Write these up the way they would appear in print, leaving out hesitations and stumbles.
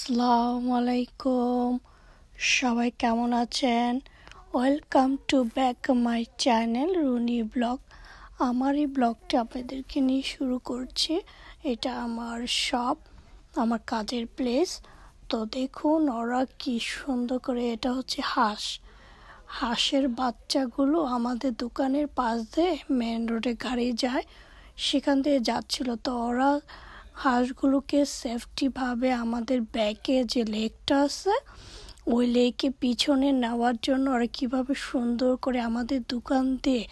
আসসালামু আলাইকুম, সবাই কেমন আছেন? Welcome to back my channel Runi blog. আমার এই ব্লগটা আপনাদেরকে নিয়ে শুরু করছি। এটা আমার শপ, আমার কাজের প্লেস। তো দেখুন ওরা কি সুন্দর করে, এটা হচ্ছে হাঁসের বাচ্চাগুলো আমাদের দোকানের পাশ দিয়ে মেন রোডে গাড়ি যায়, সেখান দিয়ে যাচ্ছিল। তো ওরা হাঁসগুলোকে সেফটিভাবে আমাদের ব্যাকে যে লেকটা আছে ওই লেকে পিছনে নেওয়ার জন্য ওরা কীভাবে সুন্দর করে আমাদের দোকান দিয়ে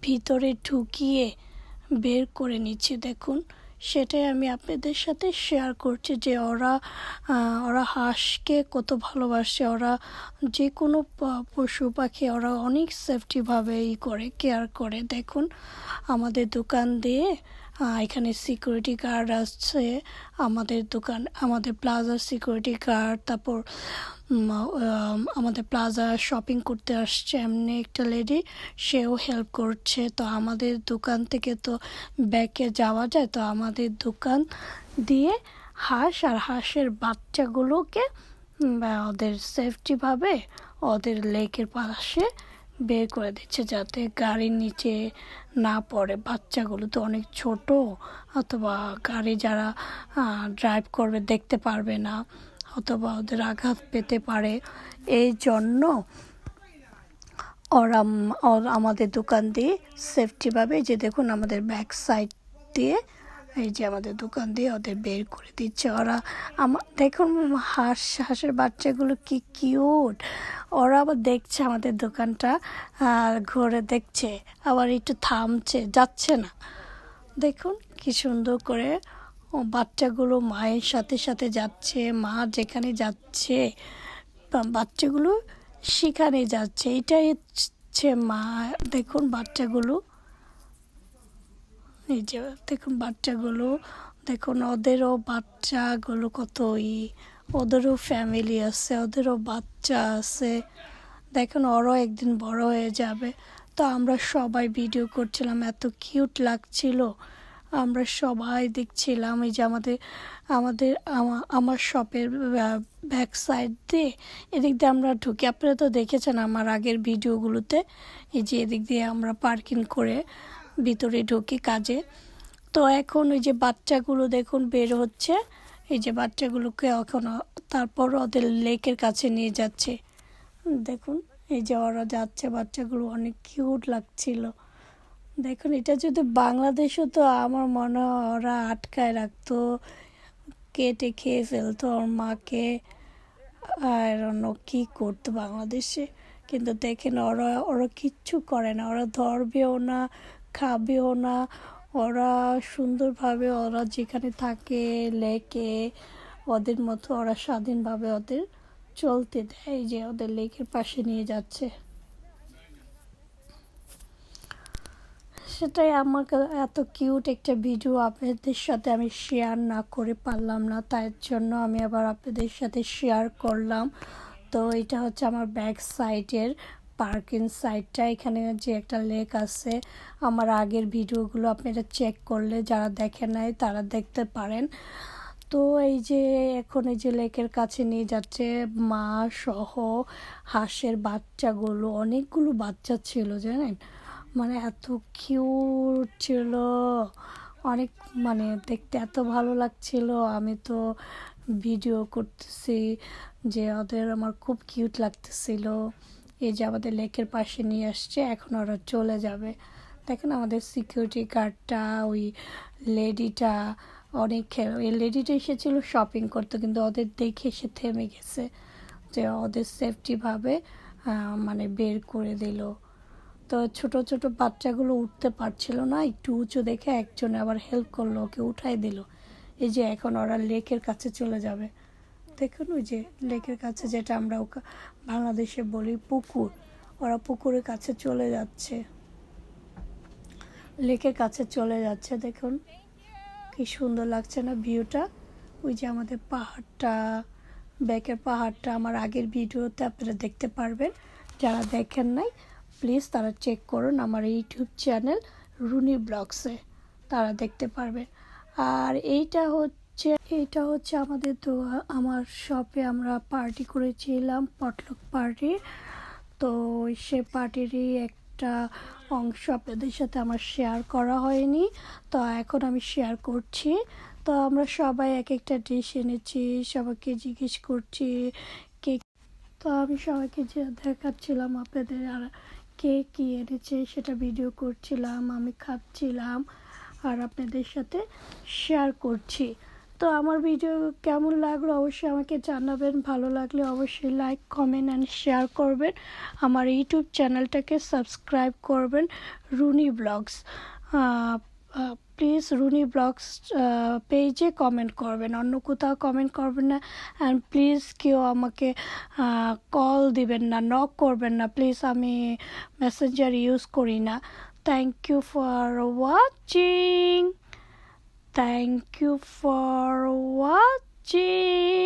ভিতরে ঢুকিয়ে বের করে নিচ্ছে দেখুন। সেটাই আমি আপনাদের সাথে শেয়ার করছি যে ওরা হাঁসকে কত ভালোবাসে। ওরা যে কোনো পশু পাখি ওরা অনেক সেফটিভাবে কেয়ার করে। দেখুন আমাদের দোকান দিয়ে এখানে সিকিউরিটি গার্ড আসছে, আমাদের প্লাজার সিকিউরিটি গার্ড, তারপর আমাদের প্লাজা শপিং করতে আসছে এমনি একটা লেডি, সেও হেল্প করছে। তো আমাদের দোকান থেকে তো ব্যাকে যাওয়া যায়, তো আমাদের দোকান দিয়ে হাঁসের বাচ্চাগুলোকে ওদের সেফটিভাবে ওদের লেকের পাশে বের করে দিচ্ছে যাতে গাড়ির নিচে না পড়ে। বাচ্চাগুলো তো অনেক ছোট, অথবা গাড়ি যারা ড্রাইভ করবে দেখতে পারবে না, অথবা ওদের আঘাত পেতে পারে। এই জন্য ওরা আমাদের দোকান দিয়ে সেফটিভাবে, যে দেখুন আমাদের ব্যাক সাইড দিয়ে এই যে আমাদের দোকান দিয়ে ওদের বের করে দিচ্ছে। ওরা দেখুন হাঁসের বাচ্চাগুলো কি কিউট। ওরা আবার দেখছে আমাদের দোকানটা, ঘুরে দেখছে, আবার একটু থামছে, যাচ্ছে না। দেখুন কি সুন্দর করে বাচ্চাগুলো মায়ের সাথে সাথে যাচ্ছে, মা যেখানে যাচ্ছে বাচ্চাগুলো সেখানে যাচ্ছে। এটাই হচ্ছে মা। দেখুন বাচ্চাগুলো, এই যে দেখুন বাচ্চাগুলো, দেখুন ওদেরও বাচ্চাগুলো কত ওদেরও ফ্যামিলি আছে, ওদেরও বাচ্চা আছে। দেখুন ওরাও একদিন বড় হয়ে যাবে। তো আমরা সবাই ভিডিও করছিলাম, এত কিউট লাগছিল। আমরা সবাই দেখছিলাম এই যে আমার শপের ব্যাক সাইড দিয়ে এদিক দিয়ে আমরা ঢুকি। আপনারা তো দেখেছেন আমার আগের ভিডিওগুলোতে, এই যে এদিক দিয়ে আমরা পার্কিং করে ভিতরে ঢুকি কাজে। তো এখন ওই যে বাচ্চাগুলো দেখুন বের হচ্ছে, এই যে বাচ্চাগুলোকে এখন তারপর ওদের লেকের কাছে নিয়ে যাচ্ছে। দেখুন এই যে ওরা যাচ্ছে, বাচ্চাগুলো অনেক কিউট লাগছিল। দেখুন এটা যদি বাংলাদেশে তো আমার মনে হয় ওরা আটকায় রাখতো, কেটে খেয়ে ফেলতো ওর মাকে, আর অন্য কী করতো বাংলাদেশে। কিন্তু দেখেন ওরা কিচ্ছু করে না, ওরা ধরবেও না, খাবেও না। ওরা সুন্দরভাবে ওরা যেখানে থাকে লেকে ওদের মতো ওরা স্বাধীনভাবে ওদের চলতে দেয়। যে ওদের লেকের পাশে নিয়ে যাচ্ছে, সেটাই আমাকে এত কিউট একটা ভিডিও আপনাদের সাথে আমি শেয়ার না করে পারলাম না, তাই জন্য আমি আবার আপনাদের সাথে শেয়ার করলাম। তো এটা হচ্ছে আমার ব্যাক সাইডের পার্কিং সাইডটা। এখানে যে একটা লেক আছে, আমার আগের ভিডিওগুলো আপনারা চেক করলে যারা দেখেন নাই তারা দেখতে পারেন। তো এই যে এখন এই যে লেকের কাছে নিয়ে যাচ্ছে মা সহ হাঁসের বাচ্চাগুলো, অনেকগুলো বাচ্চা ছিল জানেন, মানে এত কিউট ছিল, অনেক মানে দেখতে এত ভালো লাগছিল। আমি তো ভিডিও করতেছি যে ওদের আমার খুব কিউট লাগতেছিল। এই যে আমাদের লেকের পাশে নিয়ে আসছে, এখন ওরা চলে যাবে। দেখেন আমাদের সিকিউরিটি গার্ডটা, ওই লেডিটা এই লেডিটা এসেছিলো শপিং করতে, কিন্তু ওদের দেখে সে থেমে গেছে, যে ওদের সেফটিভাবে মানে বের করে দিল। তো ছোট ছোট বাচ্চাগুলো উঠতে পারছিল না, একটু উঁচু দেখে একজনে আবার হেল্প করলো, ওকে উঠাই দিল। এই যে এখন ওরা লেকের কাছে চলে যাবে। দেখুন ওই যে লেকের কাছে, যেটা আমরা বাংলাদেশে বলি পুকুর, ওরা পুকুরের কাছে চলে যাচ্ছে, লেকের কাছে চলে যাচ্ছে। দেখুন কি সুন্দর লাগছে না ভিউটা। ওই যে আমাদের পাহাড়টা, ব্যাকের পাহাড়টা আমার আগের ভিডিওতে আপনারা দেখতে পারবেন। যারা দেখেন নাই প্লিজ তারা চেক করুন আমার ইউটিউব চ্যানেল রুনি ব্লগসে, তারা দেখতে পারবে। আর এইটা হচ্ছে আমাদের দোয়া। আমার শপে আমরা পার্টি করেছিলাম, পটলক পার্টি। তো সে পার্টিরই একটা অংশ আপনাদের সাথে আমার শেয়ার করা হয়নি, তো এখন আমি শেয়ার করছি। তো আমরা সবাই এক একটা ডিশ এনেছি, সবাইকে জিজ্ঞেস করছি কে। তো আমি সবাইকে যে দেখাচ্ছিলাম আপনাদের, আর কে কী এনেছে সেটা ভিডিও করছিলাম, আমি খাচ্ছিলাম আর আপনাদের সাথে শেয়ার করছি। তো আমার ভিডিও কেমন লাগলো অবশ্যই আমাকে জানাবেন, ভালো লাগলে অবশ্যই লাইক, কমেন্ট অ্যান্ড শেয়ার করবেন। আমার ইউটিউব চ্যানেলটাকে সাবস্ক্রাইব করবেন, Runi blogs. Please Runi blogs পেজে কমেন্ট করবেন, অন্য কোথাও কমেন্ট করবেন না। অ্যান্ড প্লিজ কেউ আমাকে কল দিবেন না, নক করবেন না প্লিজ, আমি মেসেঞ্জার ইউজ করি না। Thank you for watching. Thank you for watching.